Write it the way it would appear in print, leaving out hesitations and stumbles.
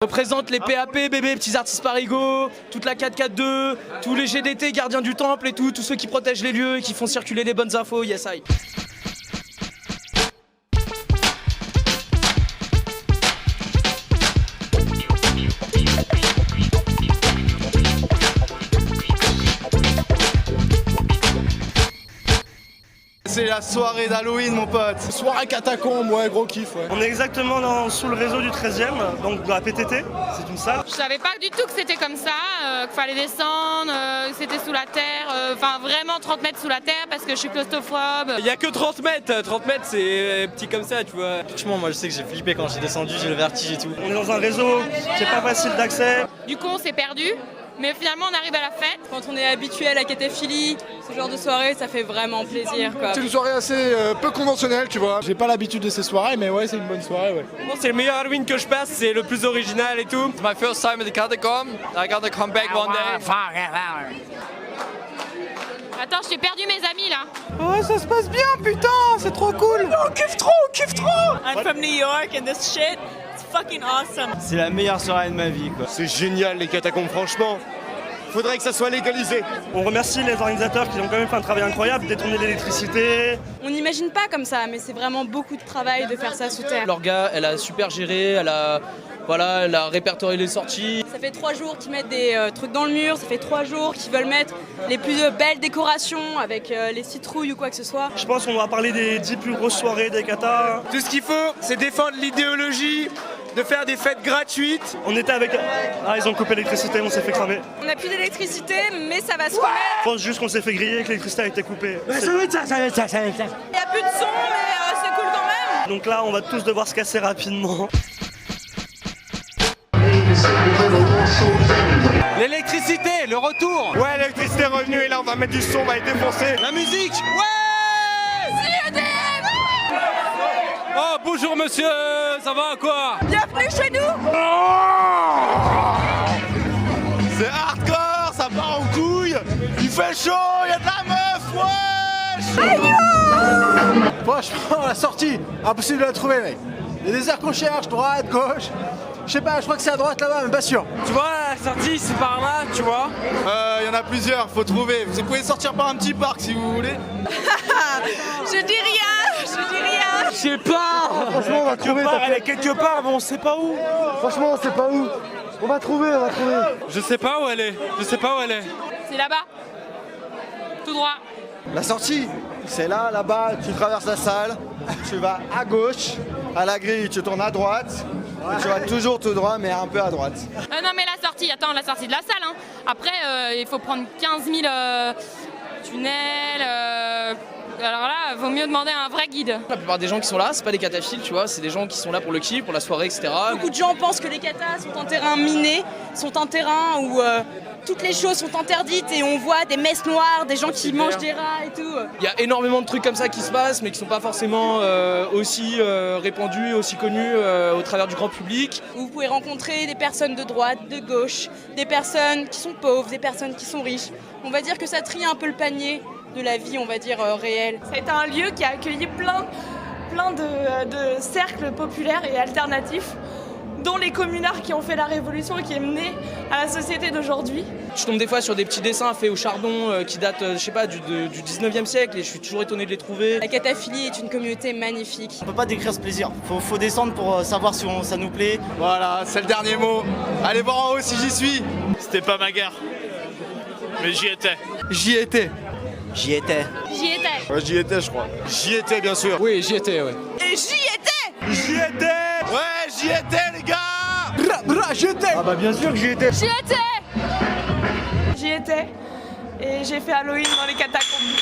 Représente les PAP, bébés, petits artistes parigots, toute la 442, tous les GDT, gardiens du temple et tout, tous ceux qui protègent les lieux et qui font circuler les bonnes infos, yes I. C'est la soirée d'Halloween mon pote. Soirée catacombe, ouais, gros kiff, ouais. On est exactement sous le réseau du 13e, donc de la PTT, c'est une salle. Je savais pas du tout que c'était comme ça, qu'il fallait descendre, que c'était sous la terre, enfin vraiment 30 mètres sous la terre parce que je suis claustrophobe. Il y a que 30 mètres, 30 mètres c'est petit comme ça tu vois. Franchement moi je sais que j'ai flippé quand j'ai descendu, j'ai le vertige et tout. On est dans un réseau qui est pas facile d'accès. Du coup on s'est perdu. Mais finalement on arrive à la fête. Quand on est habitué à la cataphilie, ce genre de soirée, ça fait vraiment plaisir quoi. C'est une soirée assez peu conventionnelle, tu vois. J'ai pas l'habitude de ces soirées, mais ouais, c'est une bonne soirée, ouais. Bon, c'est le meilleur Halloween que je passe, c'est le plus original et tout. It's my first time at the catacomb. I gotta come back one day. Attends, j'ai perdu mes amis là. Ouais, ça se passe bien, putain, c'est trop cool. On kiffe trop, on kiffe trop. I'm from New York and this shit, it's fucking awesome. C'est la meilleure soirée de ma vie quoi. C'est génial les catacombes, franchement. Faudrait que ça soit légalisé. On remercie les organisateurs qui ont quand même fait un travail incroyable, détourner l'électricité. On n'imagine pas comme ça, mais c'est vraiment beaucoup de travail de faire ça sous terre. L'orga, elle a super géré, elle a répertorié les sorties. Ça fait 3 jours qu'ils mettent des trucs dans le mur, ça fait 3 jours qu'ils veulent mettre les plus belles décorations avec les citrouilles ou quoi que ce soit. Je pense qu'on va parler des 10 plus grosses soirées des katas. Tout ce qu'il faut, c'est défendre l'idéologie, de faire des fêtes gratuites. On était avec... Ah, ils ont coupé l'électricité, on s'est fait cramer. On n'a plus d'électricité, mais ça va se remettre. Je pense juste qu'on s'est fait griller et que l'électricité a été coupée. Il n'y a plus de son, mais c'est cool quand même. Donc là, on va tous devoir se casser rapidement. L'électricité, le retour. Ouais, l'électricité est revenue et là on va mettre du son, on va les défoncer. La musique. Ouais. Oh, bonjour monsieur, ça va quoi? Bienvenue chez nous. C'est hardcore, ça part en couille. Il fait chaud, il y a de la meuf, wesh. Franchement, la sortie, impossible de la trouver mec. Il y a des aires qu'on cherche, droite, gauche. Je sais pas, je crois que c'est à droite là-bas, mais pas sûr. Tu vois, la sortie, c'est par là, tu vois. Il y en a plusieurs, faut trouver. Vous pouvez sortir par un petit parc si vous voulez. Je dis rien. Je sais pas. Franchement, on va trouver. Elle est quelque part, mais on sait pas où. Franchement, on sait pas où. On va trouver. Je sais pas où elle est. C'est là-bas. Tout droit. La sortie, c'est là, là-bas, tu traverses la salle, tu vas à gauche, à la grille, tu tournes à droite, et tu vas toujours tout droit, mais un peu à droite. Non mais la sortie de la salle. Hein. Après, il faut prendre 15 000 tunnels. Alors là, vaut mieux demander à un vrai guide. La plupart des gens qui sont là, c'est pas des cataphiles, tu vois, c'est des gens qui sont là pour le kiff, pour la soirée, etc. Beaucoup de gens pensent que les katas sont un terrain miné, sont un terrain où toutes les choses sont interdites et on voit des messes noires, des gens qui mangent des rats et tout. Il y a énormément de trucs comme ça qui se passent, mais qui sont pas forcément aussi répandus, aussi connus au travers du grand public. Vous pouvez rencontrer des personnes de droite, de gauche, des personnes qui sont pauvres, des personnes qui sont riches. On va dire que ça trie un peu le panier de la vie, on va dire, réelle. C'est un lieu qui a accueilli plein de cercles populaires et alternatifs, dont les communards qui ont fait la révolution et qui est menée à la société d'aujourd'hui. Je tombe des fois sur des petits dessins faits au chardon qui datent, je sais pas, du 19e siècle et je suis toujours étonné de les trouver. La cataphilie est une communauté magnifique. On peut pas décrire ce plaisir. Faut descendre pour savoir si ça nous plaît. Voilà, c'est le dernier mot. Allez voir en haut si j'y suis. C'était pas ma guerre, mais j'y étais. J'y étais. J'y étais. Ouais, j'y étais, je crois. J'y étais, bien sûr. Oui, j'y étais, ouais. Et j'y étais. J'y étais. Ouais, j'y étais, les gars. J'y étais. Ah bah bien sûr que j'y étais. J'y étais et j'ai fait Halloween dans les catacombes.